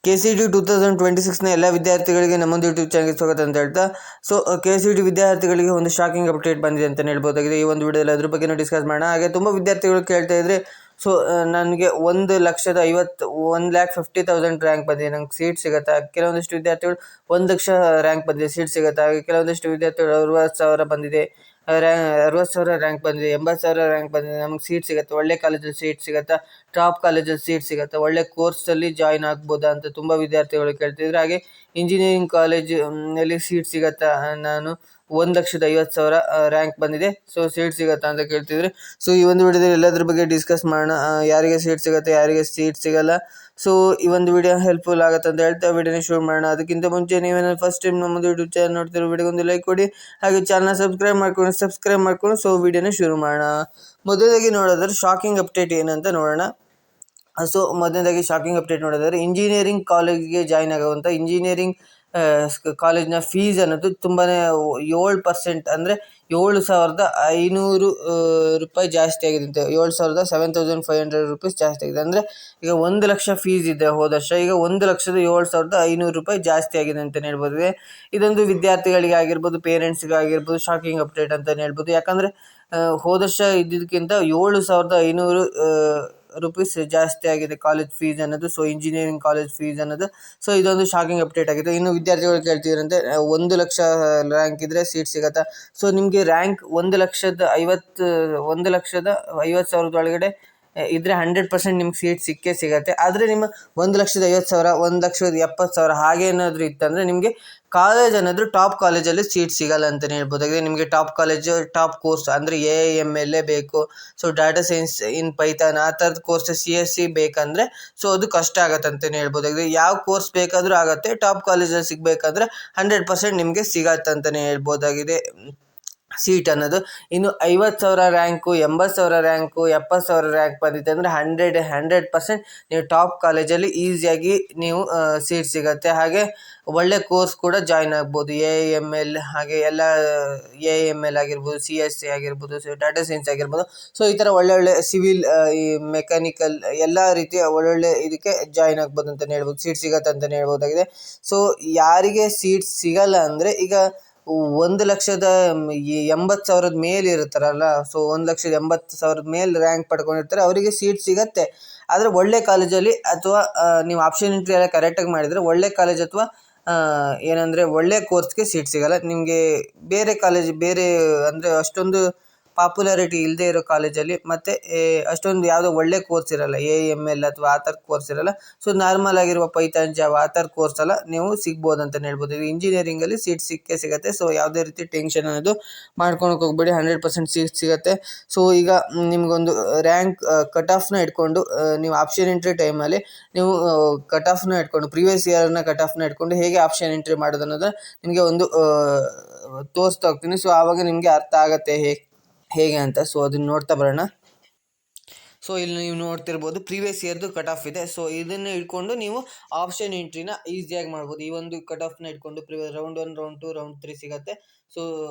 KCET 2026ನ ಎಲ್ಲ ವಿದ್ಯಾರ್ಥಿಗಳಿಗೆ ನಮ್ಮೊಂದು YouTube ಚಾನಲ್ಗೆ ಸ್ವಾಗತ ಅಂತ ಹೇಳ್ತಾ KCET ವಿದ್ಯಾರ್ಥಿಗಳಿಗೆ ಒಂದು ಶಾಕಿಂಗ್ ಅಪ್ಡೇಟ್ ಬಂದಿದೆ ಅಂತ ಹೇಳ್ಬೋದಾಗಿದೆ. ಈ ಒಂದು ವಿಡಿಯೋದಲ್ಲಿ ಅದ್ರ ಬಗ್ಗೆ ಡಿಸ್ಕಸ್ ಮಾಡೋಣ. ಹಾಗೆ ತುಂಬ ವಿದ್ಯಾರ್ಥಿಗಳು ಕೇಳ್ತಾ ಇದ್ರೆ ನನಗೆ 1,50,000 ರ್ಯಾಂಕ್ ಬಂದಿದೆ, ನಂಗೆ ಸೀಟ್ ಸಿಗುತ್ತಾ? ಕೆಲವೊಂದಿಷ್ಟು ವಿದ್ಯಾರ್ಥಿಗಳು 1,00,000 ರ್ಯಾಂಕ್ ಬಂದಿದೆ, ಸೀಟ್ ಸಿಗುತ್ತಾ? ಹಾಗೆ ಕೆಲವೊಂದಿಷ್ಟು ವಿದ್ಯಾರ್ಥಿಗಳು 60,000 ಬಂದಿದೆ, 60,000 ರ್ಯಾಂಕ್ ಬಂದಿದೆ, 80,000 ರ್ಯಾಂಕ್ ಬಂದಿದೆ, ನಮಗೆ ಸೀಟ್ ಸಿಗುತ್ತೆ, ಒಳ್ಳೆ ಕಾಲೇಜಲ್ಲಿ ಸೀಟ್ ಸಿಗುತ್ತಾ, ಟಾಪ್ ಕಾಲೇಜಲ್ಲಿ ಸೀಟ್ ಸಿಗುತ್ತಾ, ಒಳ್ಳೆ ಕೋರ್ಸಲ್ಲಿ ಜಾಯ್ನ್ ಆಗ್ಬೋದಾ ಅಂತ ತುಂಬ ವಿದ್ಯಾರ್ಥಿಗಳು ಕೇಳ್ತಿದ್ರು. ಹಾಗೆ ಇಂಜಿನಿಯರಿಂಗ್ ಕಾಲೇಜಲ್ಲಿ ಸೀಟ್ ಸಿಗುತ್ತಾ? ನಾನು 1,50,000 ರ್ಯಾಂಕ್ ಬಂದಿದೆ, ಸೊ ಸೀಟ್ ಸಿಗುತ್ತಾ ಅಂತ ಕೇಳ್ತಿದ್ರೆ. ಸೊ ಈ ಒಂದು ವಿಡಿಯೋದಲ್ಲಿ ಎಲ್ಲದ್ರ ಬಗ್ಗೆ ಡಿಸ್ಕಸ್ ಮಾಡೋಣ. ಯಾರಿಗೆ ಸೀಟ್ ಸಿಗುತ್ತೆ, ಯಾರಿಗೆ ಸೀಟ್ ಸಿಗಲ್ಲ. ಸೊ ಈ ಒಂದು ವಿಡಿಯೋ ಹೆಲ್ಪ್ಫುಲ್ ಆಗುತ್ತೆ ಅಂತ ಹೇಳ್ತಾ ವಿಡಿಯೋನ ಶುರು ಮಾಡೋಣ. ಅದಕ್ಕಿಂತ ಮುಂಚೆ ನೀವೇನಾದ್ರು ಫಸ್ಟ್ ಟೈಮ್ ನಮ್ಮದು ಯೂಟ್ಯೂಬ್ ಚಾನಲ್ ನೋಡ್ತಿರೋ ವಿಡಿಯೋಗೊಂದು ಲೈಕ್ ಕೊಡಿ, ಹಾಗೆ ಚಾನಲ್ ಸಬ್ಸ್ಕ್ರೈಬ್ ಮಾಡ್ಕೊಂಡು ಸೊ ವಿಡಿಯೋನ ಶುರು ಮಾಡೋಣ. ಮೊದಲಾಗಿ ನೋಡೋದಾದ್ರೆ ಶಾಕಿಂಗ್ ಅಪ್ಡೇಟ್ ಏನಂತ ನೋಡೋಣ. ಸೊ ಮೊದಲನೇದಾಗಿ ಶಾಕಿಂಗ್ ಅಪ್ಡೇಟ್ ನೋಡೋದಾದ್ರೆ, ಇಂಜಿನಿಯರಿಂಗ್ ಕಾಲೇಜಿಗೆ ಜಾಯ್ನ್ ಆಗುವಂಥ ಇಂಜಿನಿಯರಿಂಗ್ ಕಾಲೇಜ್ನ ಫೀಸ್ ಅನ್ನೋದು ತುಂಬಾ 7% ಅಂದರೆ 7,500 ರೂಪಾಯಿ ಜಾಸ್ತಿ ಆಗಿದೆ ಅಂತ. 7,500 ರುಪೀಸ್ ಜಾಸ್ತಿ ಆಗಿದೆ. ಅಂದರೆ ಈಗ 1,00,000 ಫೀಸ್ ಇದೆ ಹೋದ ವರ್ಷ, ಈಗ 1,07,500 ರೂಪಾಯಿ ಜಾಸ್ತಿ ಆಗಿದೆ ಅಂತಲೇ ಹೇಳ್ಬೋದು. ಇದೊಂದು ವಿದ್ಯಾರ್ಥಿಗಳಿಗೆ ಆಗಿರ್ಬೋದು, ಪೇರೆಂಟ್ಸ್ಗೆ ಆಗಿರ್ಬೋದು ಶಾಕಿಂಗ್ ಅಪ್ಡೇಟ್ ಅಂತಲೇ ಹೇಳ್ಬೋದು. ಯಾಕಂದರೆ ಹೋದ ವರ್ಷ ಇದ್ದಿದ್ದಕ್ಕಿಂತ 7,500 ರುಪೀಸ್ ಜಾಸ್ತಿ ಆಗಿದೆ ಕಾಲೇಜ್ ಫೀಸ್ ಅನ್ನೋದು. ಸೊ ಇಂಜಿನಿಯರಿಂಗ್ ಕಾಲೇಜ್ ಫೀಸ್ ಅನ್ನೋದು. ಸೊ ಇದೊಂದು ಶಾಕಿಂಗ್ ಅಪ್ಡೇಟ್ ಆಗಿದೆ. ಇನ್ನು ವಿದ್ಯಾರ್ಥಿಗಳು ಕೇಳ್ತಿದ್ರಂತೆ 1,00,000 ರ್ಯಾಂಕ್ ಇದ್ದರೆ ಸೀಟ್ ಸಿಗುತ್ತಾ? ಸೊ ನಿಮಗೆ ರ್ಯಾಂಕ್ 1,50,000 ಒಳಗಡೆ ಇದ್ದರೆ 100% ನಿಮ್ಗೆ ಸೀಟ್ ಸಿಕ್ಕೇ ಸಿಗುತ್ತೆ. ಆದರೆ ನಿಮ್ಮ 1,50,000, 1,70,000 ಹಾಗೆ ಏನಾದರೂ ಇತ್ತಂದರೆ ನಿಮಗೆ ಕಾಲೇಜ್ ಅನ್ನೋದು ಟಾಪ್ ಕಾಲೇಜಲ್ಲಿ ಸೀಟ್ ಸಿಗಲ್ಲ ಅಂತಲೇ ಹೇಳ್ಬೋದಾಗಿದೆ. ನಿಮಗೆ ಟಾಪ್ ಕಾಲೇಜು, ಟಾಪ್ ಕೋರ್ಸ್ ಅಂದರೆ AIML ಬೇಕು, so data science in Python ಆ ಥರದ ಕೋರ್ಸ್ CSC ಬೇಕಂದರೆ ಸೊ ಅದು ಕಷ್ಟ ಆಗುತ್ತೆ ಅಂತಲೇ ಹೇಳ್ಬೋದಾಗಿದೆ. ಯಾವ ಕೋರ್ಸ್ ಬೇಕಾದರೂ ಆಗುತ್ತೆ, ಟಾಪ್ ಕಾಲೇಜಲ್ಲಿ ಸಿಗಬೇಕಂದ್ರೆ 100% ನಿಮಗೆ ಸಿಗತ್ತೆ ಅಂತಲೇ ಹೇಳ್ಬೋದಾಗಿದೆ ಸೀಟ್ ಅನ್ನೋದು. ಇನ್ನು 50,000 ರ್ಯಾಂಕು, 80,000 ರ್ಯಾಂಕು, 70,000 ರ್ಯಾಂಕ್ ಬಂದಿದೆ ಅಂದರೆ 100% ನೀವು ಟಾಪ್ ಕಾಲೇಜಲ್ಲಿ ಈಸಿಯಾಗಿ ನೀವು ಸೀಟ್ ಸಿಗುತ್ತೆ. ಹಾಗೆ ಒಳ್ಳೆ ಕೋರ್ಸ್ ಕೂಡ ಜಾಯ್ನ್ ಆಗ್ಬೋದು. AIML ಹಾಗೆ ಎಲ್ಲ AIML ಆಗಿರ್ಬೋದು, CSC ಆಗಿರ್ಬೋದು, ಸೊ ಡಾಟಾ ಸೈನ್ಸ್ ಆಗಿರ್ಬೋದು. ಸೊ ಈ ಥರ ಒಳ್ಳೊಳ್ಳೆ ಸಿವಿಲ್, ಈ ಮೆಕ್ಯಾನಿಕಲ್ ಎಲ್ಲ ರೀತಿಯ ಒಳ್ಳೊಳ್ಳೆ ಇದಕ್ಕೆ ಜಾಯ್ನ್ ಆಗ್ಬೋದು ಅಂತಲೇ ಹೇಳ್ಬೋದು, ಸೀಟ್ ಸಿಗತ್ತೆ ಅಂತಲೇ ಹೇಳ್ಬೋದಾಗಿದೆ. ಸೊ ಯಾರಿಗೆ ಸೀಟ್ ಸಿಗಲ್ಲ ಅಂದರೆ ಈಗ 1,80,000 ಮೇಲೆ ಇರ್ತಾರಲ್ಲ, ಸೊ 1,80,000 ಮೇಲೆ ರ್ಯಾಂಕ್ ಪಡ್ಕೊಂಡಿರ್ತಾರೆ, ಅವರಿಗೆ ಸೀಟ್ ಸಿಗತ್ತೆ. ಆದರೆ ಒಳ್ಳೆ ಕಾಲೇಜಲ್ಲಿ ಅಥವಾ ನೀವು ಆಪ್ಷನ್ ಎಂಟ್ರಿ ಎಲ್ಲ ಕರೆಕ್ಟಾಗಿ ಮಾಡಿದರೆ ಒಳ್ಳೆ ಕಾಲೇಜ್ ಅಥವಾ ಏನಂದರೆ ಒಳ್ಳೆ ಕೋರ್ಸ್ಗೆ ಸೀಟ್ ಸಿಗಲ್ಲ. ನಿಮಗೆ ಬೇರೆ ಅಂದರೆ ಅಷ್ಟೊಂದು ಪಾಪ್ಯುಲಾರಿಟಿ ಇಲ್ಲದೆ ಇರೋ ಕಾಲೇಜಲ್ಲಿ ಮತ್ತು ಅಷ್ಟೊಂದು ಯಾವುದೋ ಒಳ್ಳೆ ಕೋರ್ಸ್ ಇರಲ್ಲ, AIML ಅಥವಾ ಆ ಥರ ಕೋರ್ಸ್ ಇರಲ್ಲ. ಸೊ ನಾರ್ಮಲ್ ಆಗಿರುವ ಪೈಥಾನ್, ಜಾವಾ ಆ ಥರ ಕೋರ್ಸ್ ಎಲ್ಲ ನೀವು ಸಿಗ್ಬೋದು ಅಂತಲೇ ಹೇಳ್ಬೋದು. ಇಂಜಿನಿಯರಿಂಗಲ್ಲಿ ಸೀಟ್ ಸಿಕ್ಕೇ ಸಿಗುತ್ತೆ. ಸೊ ಯಾವುದೇ ರೀತಿ ಟೆನ್ಷನ್ ಅನ್ನೋದು ಮಾಡ್ಕೊಳಕ್ಕೆ ಹೋಗ್ಬೇಡಿ, 100% ಸೀಟ್ ಸಿಗುತ್ತೆ. ಸೊ ಈಗ ನಿಮಗೊಂದು ರ್ಯಾಂಕ್ ಕಟ್ ಆಫ್ನ ಇಟ್ಕೊಂಡು ನೀವು ಆಪ್ಷನ್ ಎಂಟ್ರಿ ಟೈಮಲ್ಲಿ ನೀವು ಕಟ್ ಆಫ್ನ ಇಟ್ಕೊಂಡು ಪ್ರೀವಿಯಸ್ ಇಯರ್ನ ಕಟ್ ಆಫ್ನ ಇಟ್ಕೊಂಡು ಹೇಗೆ ಆಪ್ಷನ್ ಎಂಟ್ರಿ ಮಾಡೋದು ಅನ್ನೋದನ್ನ ನಿಮಗೆ ಒಂದು ತೋರಿಸ್ತಾ ಹೋಗ್ತೀನಿ. ಸೊ ಆವಾಗ ನಿಮಗೆ ಅರ್ಥ ಆಗುತ್ತೆ ಹೇಗೆ ಅಂತ. ಸೊ ಅದನ್ನ ನೋಡ್ತಾ ಬರೋಣ. ಸೊ ಇಲ್ಲಿ ನೀವು ನೋಡ್ತಿರ್ಬೋದು ಪ್ರೀವಿಯಸ್ ಇಯರ್ದು ಕಟ್ ಆಫ್ ಇದೆ. ಸೊ ಇದನ್ನು ಇಟ್ಕೊಂಡು ನೀವು ಆಪ್ಷನ್ ಎಂಟ್ರಿನ ಈಸಿಯಾಗಿ ಮಾಡ್ಬೋದು. ಈ ಒಂದು ಕಟ್ ಆಫ್ನ ಇಟ್ಕೊಂಡು ರೌಂಡ್ 1, ರೌಂಡ್ 2, ರೌಂಡ್ 3 ಸಿಗುತ್ತೆ. ಸೊ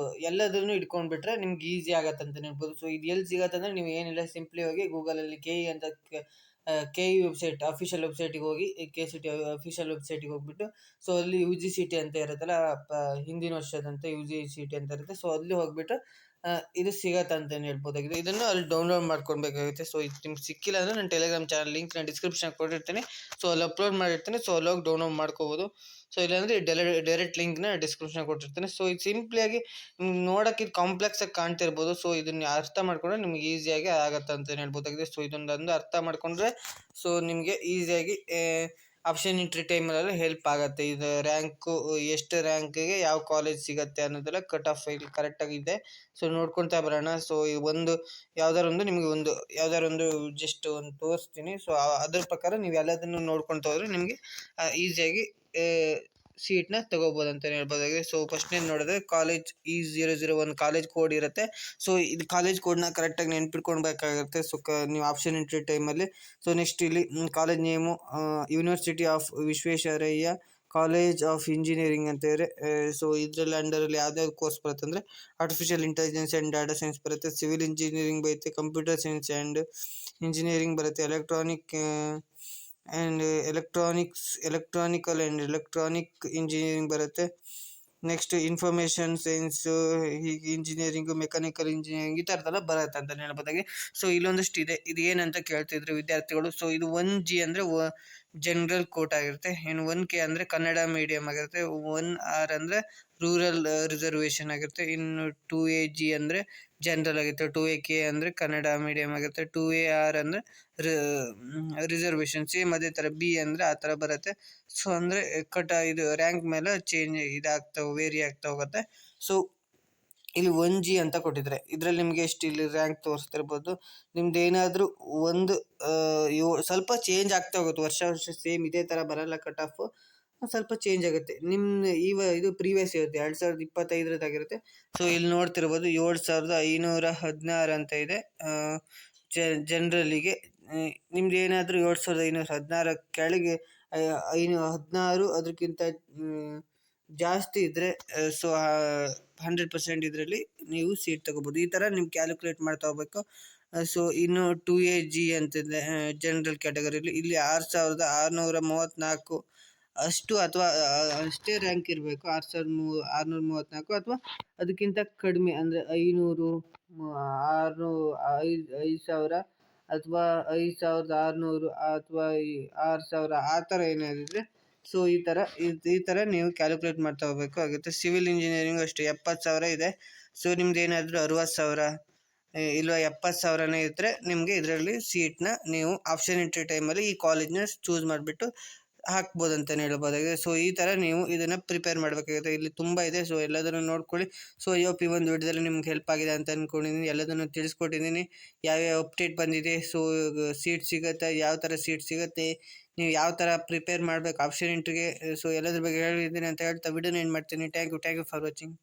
ಎಲ್ಲದನ್ನು ಇಟ್ಕೊಂಡ್ಬಿಟ್ರೆ ನಿಮ್ಗೆ ಈಸಿ ಆಗತ್ತೆ ಅಂತ ಹೇಳ್ಬೋದು. ಸೊ ಇದು ಎಲ್ಲಿ ಸಿಗತ್ತೆ ಅಂದರೆ ನೀವು ಏನಿಲ್ಲ, ಸಿಂಪ್ಲಿ ಹೋಗಿ ಗೂಗಲಲ್ಲಿ KE ಅಂತ KE ವೆಬ್ಸೈಟ್, ಅಫಿಷಿಯಲ್ ವೆಬ್ಸೈಟಿಗೆ ಹೋಗಿ, KCET ಅಫಿಷಿಯಲ್ ವೆಬ್ಸೈಟಿಗೆ ಹೋಗ್ಬಿಟ್ಟು ಸೊ ಅಲ್ಲಿ UGCT ಅಂತ ಇರುತ್ತಲ್ಲ, ಹಿಂದಿನ ವರ್ಷದಂತೆ UGCT ಅಂತ ಇರುತ್ತೆ. ಸೊ ಅಲ್ಲಿ ಹೋಗ್ಬಿಟ್ಟು ಇದು ಸಿಗತ್ತೆ ಅಂತಲೇ ಹೇಳ್ಬೋದಾಗಿದೆ. ಇದನ್ನು ಅಲ್ಲಿ ಡೌನ್ಲೋಡ್ ಮಾಡ್ಕೊಳ್ಬೇಕಾಗುತ್ತೆ. ಸೊ ಇದು ನಿಮ್ಗೆ ಸಿಕ್ಕಿಲ್ಲ ಅಂದರೆ ನನ್ನ ಟೆಲಿಗ್ರಾಮ್ ಚಾನಲ್ ಲಿಂಕ್ ನಾನು ಡಿಸ್ಕ್ರಿಪ್ಷನ್ ಕೊಟ್ಟಿರ್ತೀನಿ. ಸೊ ಅಲ್ಲಿ ಅಪ್ಲೋಡ್ ಮಾಡಿರ್ತೀನಿ. ಸೊ ಅಲ್ಲಿ ಹೋಗಿ ಡೌನ್ಲೋಡ್ ಮಾಡ್ಕೋಬೋದು. ಸೊ ಇಲ್ಲಾಂದರೆ ಡೈರೆಕ್ಟ್ ಲಿಂಕ್ನ ಡಿಸ್ಕ್ರಿಪ್ಷನ್ ಕೊಟ್ಟಿರ್ತೀನಿ. ಸೊ ಇದು ಸಿಂಪ್ಲಿಯಾಗಿ ನೋಡೋಕ್ಕೆ ಇದು ಕಾಂಪ್ಲೆಕ್ಸಾಗಿ ಕಾಣ್ತಿರ್ಬೋದು. ಸೊ ಇದನ್ನು ಅರ್ಥ ಮಾಡಿಕೊಂಡ್ರೆ ನಿಮ್ಗೆ ಈಸಿಯಾಗಿ ಆಗತ್ತೆ ಅಂತಲೇ ಹೇಳ್ಬೋದಾಗಿದೆ. ಸೊ ಇದೊಂದು ಅರ್ಥ ಮಾಡಿಕೊಂಡ್ರೆ ಸೊ ನಿಮಗೆ ಈಸಿಯಾಗಿ ಆಪ್ಷನ್ ಎಂಟ್ರಿ ಟೈಮಲ್ಲೆಲ್ಲ ಹೆಲ್ಪ್ ಆಗುತ್ತೆ. ಇದು ರ್ಯಾಂಕು ಎಷ್ಟು ರ್ಯಾಂಕಿಗೆ ಯಾವ ಕಾಲೇಜ್ ಸಿಗುತ್ತೆ ಅನ್ನೋದೆಲ್ಲ ಕಟ್ ಆಫ್ ಇಲ್ಲಿ ಕರೆಕ್ಟಾಗಿದೆ. ಸೊ ನೋಡ್ಕೊತಾ ಬರೋಣ. ಸೊ ಯಾವ್ದಾರು ಒಂದು ಜಸ್ಟ್ ಒಂದು ತೋರಿಸ್ತೀನಿ. ಸೊ ಅದ್ರ ಪ್ರಕಾರ ನೀವು ಎಲ್ಲದನ್ನು ನೋಡ್ಕೊತ ಹೋದರೆ ನಿಮಗೆ ಈಸಿಯಾಗಿ ಸೀಟ್ನ ತೊಗೋಬೋದು ಅಂತಲೇ ಹೇಳ್ಬೋದಾಗಿದೆ. ಸೊ ಫಸ್ಟ್ನೇದು ನೋಡಿದ್ರೆ ಕಾಲೇಜ್ E001 ಕಾಲೇಜ್ ಕೋಡ್ ಇರುತ್ತೆ. ಸೊ ಇದು ಕಾಲೇಜ್ ಕೋಡ್ನ ಕರೆಕ್ಟಾಗಿ ನೆನ್ಪಿಟ್ಕೊಳ್ಬೇಕಾಗುತ್ತೆ. ಸೊ ನೀವು ಆಪ್ಷನ್ ಎಂಟ್ರಿ ಟೈಮಲ್ಲಿ. ಸೊ ನೆಕ್ಸ್ಟ್ ಇಲ್ಲಿ college name university of Visvesvaraya college of engineering ಅಂತ ಇದ್ರೆ. ಸೊ ಇದರಲ್ಲಿ ಅಂಡರಲ್ಲಿ ಯಾವ್ದಾವ್ದು ಕೋರ್ಸ್ ಬರುತ್ತೆ ಅಂದರೆ artificial intelligence and data science ಬರುತ್ತೆ, ಸಿವಿಲ್ ಇಂಜಿನಿಯರಿಂಗ್ ಬರುತ್ತೆ, ಕಂಪ್ಯೂಟರ್ ಸೈನ್ಸ್ ಆ್ಯಂಡ್ ಇಂಜಿನಿಯರಿಂಗ್ ಬರುತ್ತೆ, electronic and electronical and electronic engineering ಬರುತ್ತೆ. ನೆಕ್ಸ್ಟ್ ಇನ್ಫಾರ್ಮೇಷನ್ ಸೈನ್ಸು, ಹೀಗೆ ಇಂಜಿನಿಯರಿಂಗು, ಮೆಕ್ಯಾನಿಕಲ್ ಇಂಜಿನಿಯರಿಂಗ್ ಈ ಥರದ್ದೆಲ್ಲ ಬರುತ್ತೆ ಅಂತ ಹೇಳ್ಬೋದಾಗಿ. ಸೊ ಇಲ್ಲೊಂದಷ್ಟು ಇದೆ, ಇದು ಏನಂತ ಕೇಳ್ತಿದ್ರು ವಿದ್ಯಾರ್ಥಿಗಳು. ಸೊ ಇದು 1G ಅಂದರೆ ಜನರಲ್ ಕೋಟ್ ಆಗಿರುತ್ತೆ. ಇನ್ನು 1K ಅಂದರೆ ಕನ್ನಡ ಮೀಡಿಯಮ್ ಆಗಿರುತ್ತೆ. 1R ಅಂದರೆ ರೂರಲ್ ರಿಸರ್ವೇಷನ್ ಆಗಿರುತ್ತೆ. ಇನ್ನು 2AG ಅಂದರೆ ಜನರಲ್ ಆಗಿರುತ್ತೆ. 2AK ಅಂದರೆ ಕನ್ನಡ ಮೀಡಿಯಮ್ ಆಗಿರುತ್ತೆ. 2AR ಅಂದರೆ ರಿಸರ್ವೇಷನ್. ಸೇಮ್ ಅದೇ ಥರ B ಅಂದರೆ ಆ ಥರ ಬರುತ್ತೆ. ಸೊ ಅಂದರೆ ಇದು ರ್ಯಾಂಕ್ ಮೇಲೆ ವೇರಿ ಆಗ್ತಾ ಹೋಗುತ್ತೆ. ಸೊ ಇಲ್ಲಿ 1G ಅಂತ ಕೊಟ್ಟಿದ್ದಾರೆ. ಇದರಲ್ಲಿ ನಿಮಗೆ ಎಷ್ಟು ಇಲ್ಲಿ ರ್ಯಾಂಕ್ ತೋರಿಸ್ತಿರ್ಬೋದು. ನಿಮ್ದು ಏನಾದರೂ ಒಂದು ಸ್ವಲ್ಪ ಚೇಂಜ್ ಆಗ್ತಾ ಹೋಗುತ್ತೆ, ವರ್ಷ ಸೇಮ್ ಇದೇ ಥರ ಬರಲ್ಲ. ಕಟ್ ಆಫ್ ಸ್ವಲ್ಪ ಚೇಂಜ್ ಆಗುತ್ತೆ. ಇದು ಪ್ರೀವಿಯಸ್ ಇರುತ್ತೆ 2025 ಸೊ ಇಲ್ಲಿ ನೋಡ್ತಿರ್ಬೋದು 7516 ಅಂತ ಇದೆ ಜನರಲಿಗೆ. ನಿಮ್ದು ಏನಾದರೂ 7516 ಕೆಳಗೆ 16 ಅದಕ್ಕಿಂತ ಜಾಸ್ತಿ ಇದ್ದರೆ ಸೊ 100% ಇದರಲ್ಲಿ ನೀವು ಸೀಟ್ ತೊಗೋಬೋದು. ಈ ಥರ ನೀವು ಕ್ಯಾಲ್ಕುಲೇಟ್ ಮಾಡ್ತಾ ಹೋಗ್ಬೇಕು. ಸೊ ಇನ್ನು 2AG ಅಂತಿದೆ ಜನರಲ್ ಕ್ಯಾಟಗರಿಲಿ. ಇಲ್ಲಿ 6634 ಅಷ್ಟು ಅಥವಾ ಅಷ್ಟೇ ರ್ಯಾಂಕ್ ಇರಬೇಕು. 6634 ಅಥವಾ ಅದಕ್ಕಿಂತ ಕಡಿಮೆ ಅಂದರೆ 500, 5000 ಅಥವಾ 5600 ಅಥವಾ 6000 ಆ ಥರ ಏನಾದಿದ್ರೆ ಸೊ ಈ ಥರ ನೀವು ಕ್ಯಾಲ್ಕುಲೇಟ್ ಮಾಡ್ತಾ ಹೋಗಬೇಕು ಆಗುತ್ತೆ. ಸಿವಿಲ್ ಇಂಜಿನಿಯರಿಂಗ್ ಅಷ್ಟೇ 70,000 ಇದೆ. ಸೊ ನಿಮ್ದು ಏನಾದರೂ 60,000 ಇಲ್ಲ 70,000ನೇ ಇದ್ದರೆ ನಿಮಗೆ ಇದರಲ್ಲಿ ಸೀಟ್ನ ನೀವು ಆಪ್ಷನ್ ಎಂಟ್ರಿ ಟೈಮಲ್ಲಿ ಈ ಕಾಲೇಜ್ನ ಚೂಸ್ ಮಾಡಿಬಿಟ್ಟು ಹಾಕ್ಬೋದು ಅಂತಲೇ ಹೇಳ್ಬೋದಾಗಿದೆ. ಸೊ ಈ ಥರ ನೀವು ಇದನ್ನು ಪ್ರಿಪೇರ್ ಮಾಡಬೇಕಾಗುತ್ತೆ. ಇಲ್ಲಿ ತುಂಬ ಇದೆ, ಸೊ ಎಲ್ಲದನ್ನು ನೋಡ್ಕೊಳ್ಳಿ. ಸೊ ಈ ಒಂದು ವಿಡಿಯೋದಲ್ಲಿ ನಿಮ್ಗೆ ಹೆಲ್ಪ್ ಆಗಿದೆ ಅಂತ ಅಂದ್ಕೊಂಡಿದ್ದೀನಿ. ಎಲ್ಲದನ್ನು ತಿಳಿಸ್ಕೊಟ್ಟಿದ್ದೀನಿ, ಯಾವ್ಯಾವ ಅಪ್ಡೇಟ್ ಬಂದಿದೆ, ಸೊ ಸೀಟ್ ಸಿಗುತ್ತೆ, ಯಾವ ಥರ ಸೀಟ್ ಸಿಗುತ್ತೆ, ನೀವು ಯಾವ ಥರ ಪ್ರಿಪೇರ್ ಮಾಡಬೇಕು ಆಪ್ಷನ್ ಎಂಟ್ರಿಗೆ, ಸೊ ಎಲ್ಲದ್ರ ಬಗ್ಗೆ ಹೇಳಿದ್ದೀನಿ ಅಂತ ಹೇಳ್ತಾ ವಿಡಿಯೋನ ಏನು ಮಾಡ್ತೀನಿ. Thank you for watching.